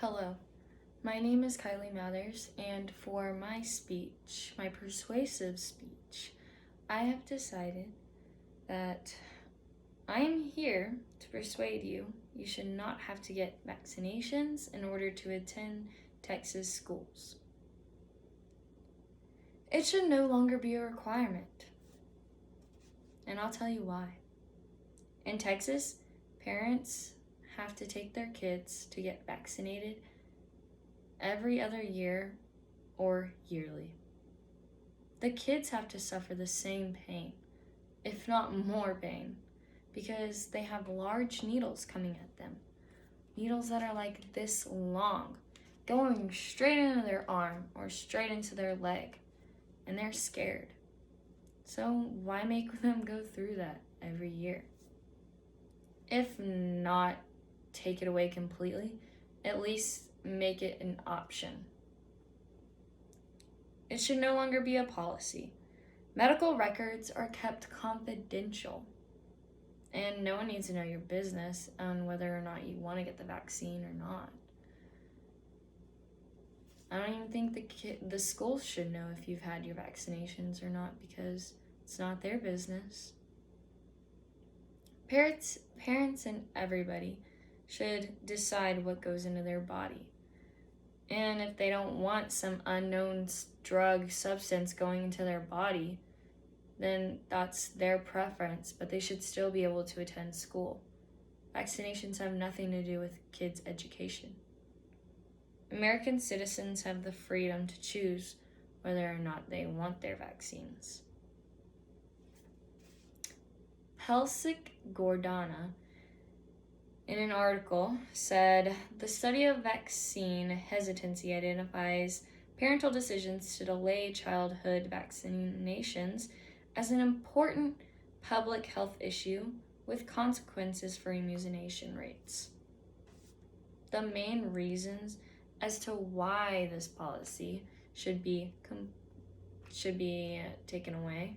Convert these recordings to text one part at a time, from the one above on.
Hello, my name is Kylie Mathers, and for my speech, my persuasive speech, I have decided that I am here to persuade you should not have to get vaccinations in order to attend Texas schools. It should no longer be a requirement, and I'll tell you why. In Texas, parents have to take their kids to get vaccinated every other year or yearly. The kids have to suffer the same pain, if not more pain, because they have large needles coming at them. Needles that are like this long, going straight into their arm or straight into their leg, and they're scared. So why make them go through that every year? If not take it away completely, at least make it an option. It should no longer be a policy. Medical records are kept confidential, and no one needs to know your business on whether or not you want to get the vaccine or not. I don't even think the schools should know if you've had your vaccinations or not, because it's not their business. Parents and everybody should decide what goes into their body. And if they don't want some unknown drug substance going into their body, then that's their preference, but they should still be able to attend school. Vaccinations have nothing to do with kids' education. American citizens have the freedom to choose whether or not they want their vaccines. Pelsic Gordana, in an article, said the study of vaccine hesitancy identifies parental decisions to delay childhood vaccinations as an important public health issue with consequences for immunization rates. The main reasons as to why this policy should be taken away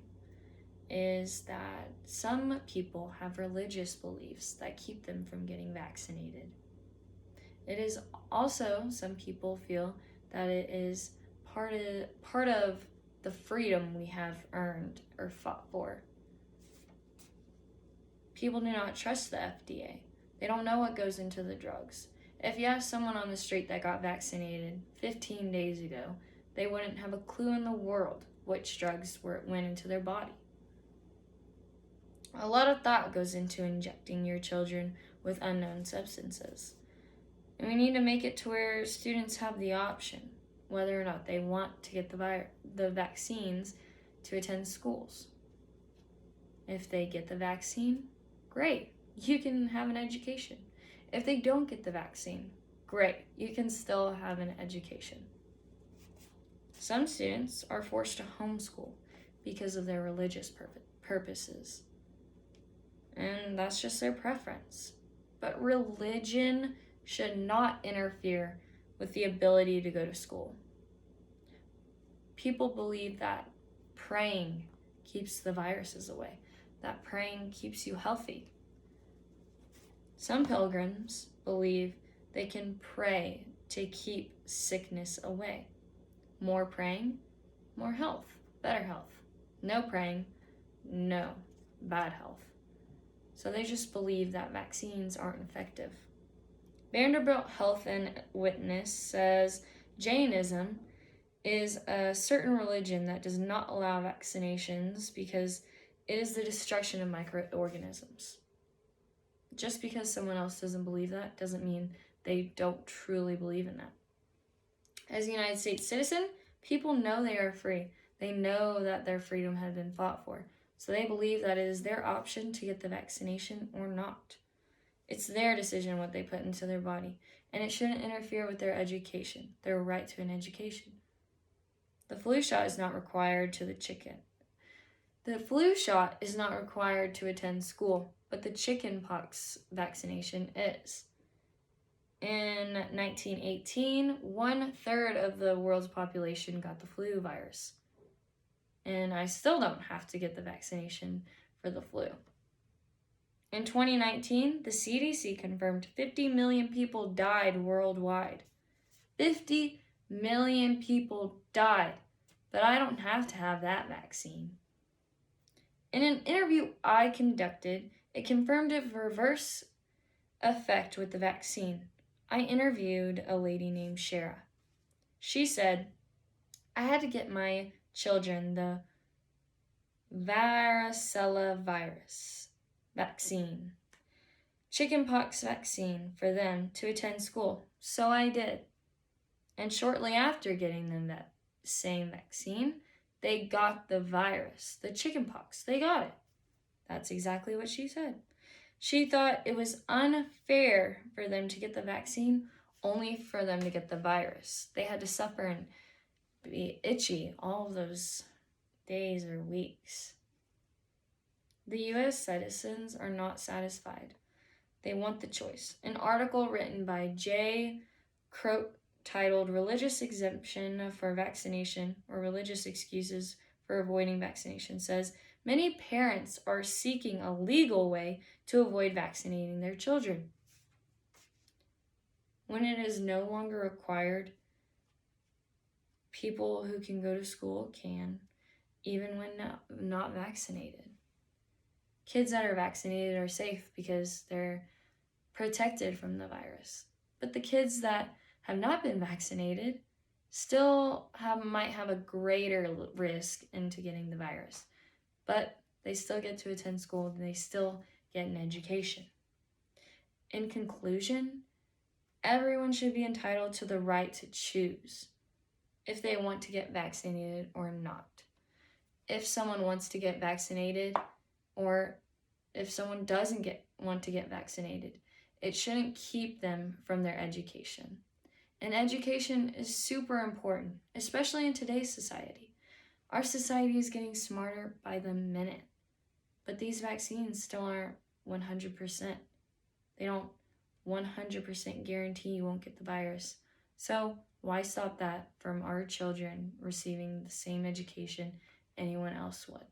is that some people have religious beliefs that keep them from getting vaccinated. It is also, some people feel that it is part of the freedom we have earned or fought for. People do not trust the FDA. They don't know what goes into the drugs. If you ask someone on the street that got vaccinated 15 days ago, they wouldn't have a clue in the world which drugs went into their body. A lot of thought goes into injecting your children with unknown substances. And we need to make it to where students have the option, whether or not they want to get the vaccines to attend schools. If they get the vaccine, great, you can have an education. If they don't get the vaccine, great, you can still have an education. Some students are forced to homeschool because of their religious purposes. And that's just their preference. But religion should not interfere with the ability to go to school. People believe that praying keeps the viruses away, that praying keeps you healthy. Some pilgrims believe they can pray to keep sickness away. More praying, more health, better health. No praying, no bad health. So they just believe that vaccines aren't effective. Vanderbilt Health and Witness says Jainism is a certain religion that does not allow vaccinations because it is the destruction of microorganisms. Just because someone else doesn't believe that doesn't mean they don't truly believe in that. As a United States citizen, people know they are free. They know that their freedom had been fought for. So they believe that it is their option to get the vaccination or not. It's their decision what they put into their body, and it shouldn't interfere with their education, their right to an education. The flu shot is not required to the chicken. The flu shot is not required to attend school, but the chickenpox vaccination is. In 1918, 1/3 of the world's population got the flu virus. And I still don't have to get the vaccination for the flu. In 2019, the CDC confirmed 50 million people died worldwide 50 million people died, but I don't have to have that vaccine. In an interview I conducted, it confirmed a reverse effect with the vaccine. I interviewed a lady named Shara. She said, I had to get my children the varicella virus vaccine, chickenpox vaccine for them to attend school. So I did. And shortly after getting them that same vaccine, they got the virus, the chickenpox. They got it. That's exactly what she said. She thought it was unfair for them to get the vaccine, only for them to get the virus. They had to suffer and be itchy all of those days or weeks. The U.S. citizens are not satisfied. They want the choice. An article written by Jay Croat titled Religious Exemption for Vaccination or Religious Excuses for Avoiding Vaccination says, many parents are seeking a legal way to avoid vaccinating their children. When it is no longer required, people who can go to school can, even when not vaccinated. Kids that are vaccinated are safe because they're protected from the virus. But the kids that have not been vaccinated still might have a greater risk into getting the virus. But they still get to attend school and they still get an education. In conclusion, everyone should be entitled to the right to choose if they want to get vaccinated or not. If someone wants to get vaccinated or if someone doesn't want to get vaccinated, it shouldn't keep them from their education. And education is super important, especially in today's society. Our society is getting smarter by the minute, but these vaccines still aren't 100%. They don't 100% guarantee you won't get the virus. So why stop that from our children receiving the same education anyone else would?